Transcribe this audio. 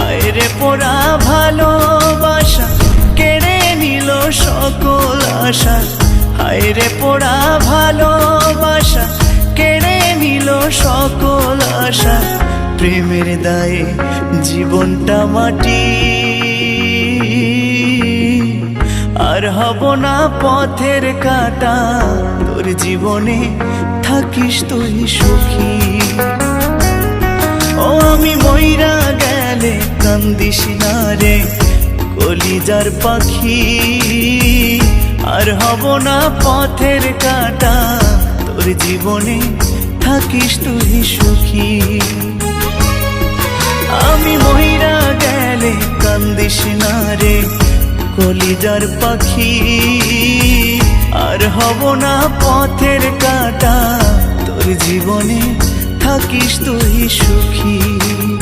হায় রে পোড়া ভালোবাসা কেড়ে নিল সকল আশা। হায় রে পোড়া ভালোবাসা কেড়ে নিল সকল আশা। প্রেমের দায়ে জীবনটা মাটি, আর হব না পথের কাঁটা। তোর জীবনে থাকিস তুই সুখী। ও আমি মইরা গেলে কান্দিস না রে কলিজার পাখি, আর হব না পথের কাঁটা। তোর জীবনে থাকিস তুই সুখী। আমি মইরা গেলে কান্দিস না রে কলিজার পাখি, আর হব না পথের কাঁটা। তোর জীবনে থাকিস তুই সুখী।